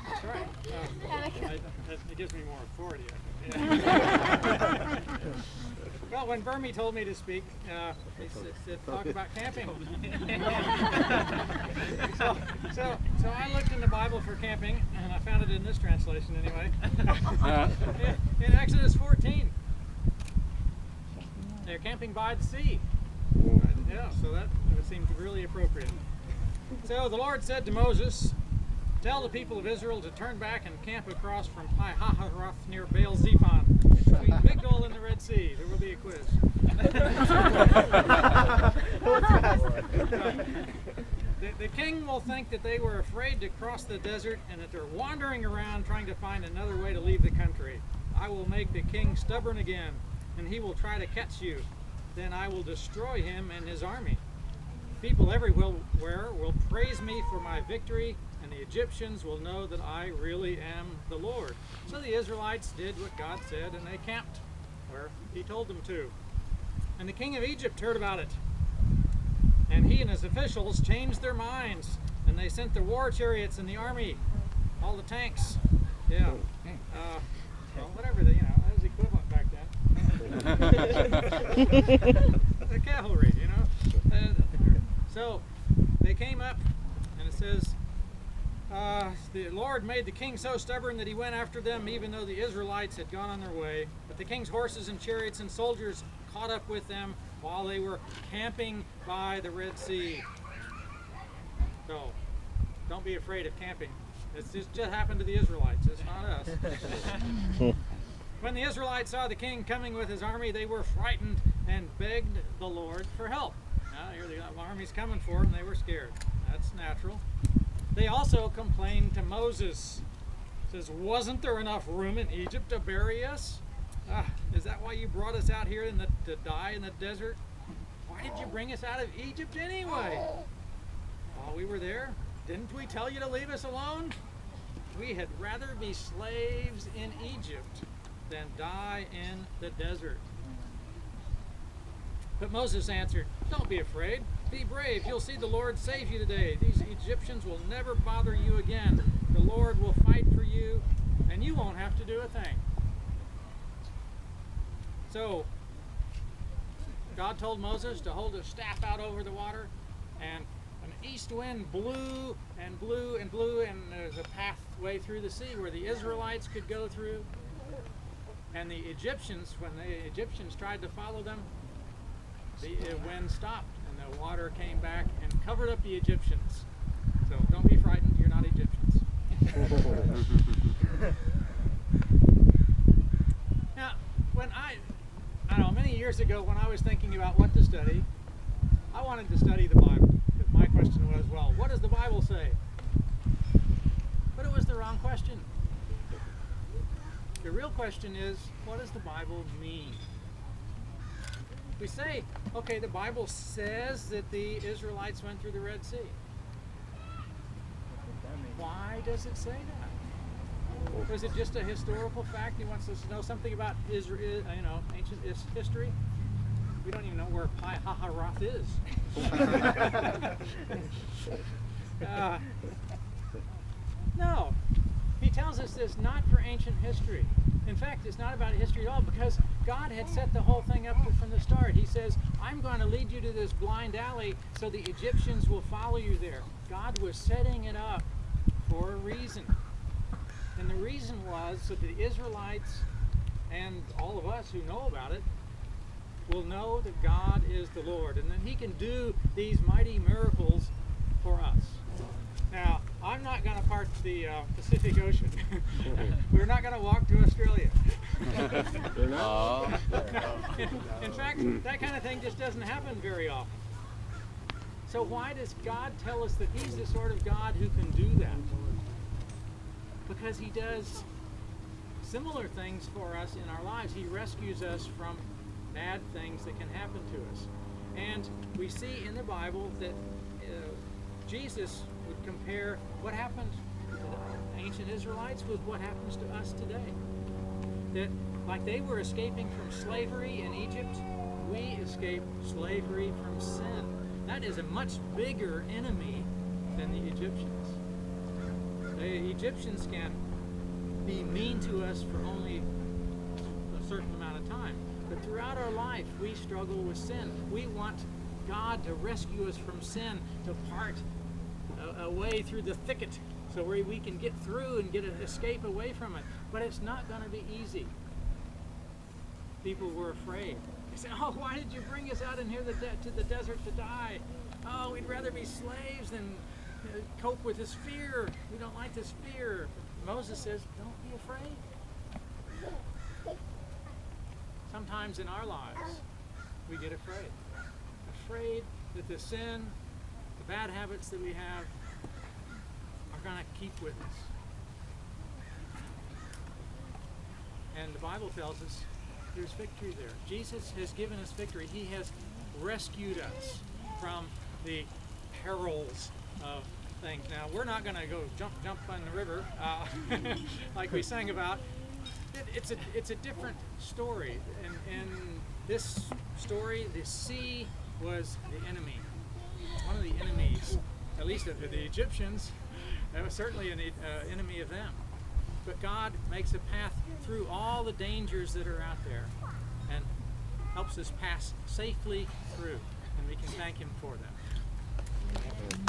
That's right. It gives me more authority, I think. Yeah. Well, when Burmy told me to speak, he said talk about camping. So I looked in the Bible for camping, and I found it in this translation anyway. In Exodus 14. They're camping by the sea. Yeah, so that seemed really appropriate. So the Lord said to Moses, "Tell the people of Israel to turn back and camp across from Pi-hahiroth near Baal-zephon, between Migdol and the Red Sea." There will be a quiz. The king will think that they were afraid to cross the desert and that they're wandering around trying to find another way to leave the country. I will make the king stubborn again, and he will try to catch you. Then I will destroy him and his army. People everywhere will praise me for my victory, and the Egyptians will know that I really am the Lord. So the Israelites did what God said, and they camped where he told them to. And the king of Egypt heard about it. And he and his officials changed their minds, and they sent the war chariots and the army, all the tanks. Yeah. Well, whatever, that was equivalent back then. The cavalry, So they came up, and it says, the Lord made the king so stubborn that he went after them, even though the Israelites had gone on their way. But the king's horses and chariots and soldiers caught up with them while they were camping by the Red Sea. So, don't be afraid of camping. It's just happened to the Israelites. It's not us. When the Israelites saw the king coming with his army, they were frightened and begged the Lord for help. Now, here the army's coming for them. They were scared. That's natural. They also complained to Moses. It says, "Wasn't there enough room in Egypt to bury us? Is that why you brought us out here to die in the desert? Why did you bring us out of Egypt anyway? While we were there, didn't we tell you to leave us alone? We had rather be slaves in Egypt than die in the desert." But Moses answered, "Don't be afraid. Be brave. You'll see the Lord save you today. These Egyptians will never bother you again. The Lord will fight for you, and you won't have to do a thing." So, God told Moses to hold his staff out over the water, and an east wind blew and blew and blew, and there's a pathway through the sea where the Israelites could go through. And the Egyptians, when the Egyptians tried to follow them, the wind stopped and the water came back and covered up the Egyptians. So don't be frightened, you're not Egyptians. Now, when many years ago when I was thinking about what to study, I wanted to study the Bible. Because my question was, well, what does the Bible say? But it was the wrong question. The real question is, what does the Bible mean? We say, okay, the Bible says that the Israelites went through the Red Sea. Why does it say that? Was it just a historical fact? He wants us to know something about Israel, ancient history? We don't even know where Pi-hahiroth is. No. He tells us this not for ancient history. In fact, it's not about history at all, because God had set the whole thing up from the start. He says, "I'm going to lead you to this blind alley so the Egyptians will follow you there." God was setting it up for a reason. And the reason was so the Israelites and all of us who know about it will know that God is the Lord, and that He can do these mighty miracles for us. Now, I'm not going to part the Pacific Ocean. We're not going to walk to Australia. In fact, that kind of thing just doesn't happen very often. So why does God tell us that He's the sort of God who can do that? Because He does similar things for us in our lives. He rescues us from bad things that can happen to us. And we see in the Bible that Jesus would compare what happened to the ancient Israelites with what happens to us today. That like they were escaping from slavery in Egypt, we escape slavery from sin. That is a much bigger enemy than the Egyptians. The Egyptians can be mean to us for only a certain amount of time. But throughout our life, we struggle with sin. We want God to rescue us from sin, to part a way through the thicket so where we can get through and get an escape away from it. But it's not going to be easy. People were afraid. They said, "Oh, why did you bring us out in here to the desert to die? Oh, we'd rather be slaves than cope with this fear. We don't like this fear." Moses says, "Don't be afraid." Sometimes in our lives, we get afraid. Afraid that the sin, the bad habits that we have are going to keep with us. And the Bible tells us there's victory there. Jesus has given us victory. He has rescued us from the perils of things. Now, we're not going to go jump in the river like we sang about. It's a different story. In this story, the sea was the enemy. One of the enemies, at least of the Egyptians. That was certainly an enemy of them. But God makes a path through all the dangers that are out there and helps us pass safely through. And we can thank Him for that.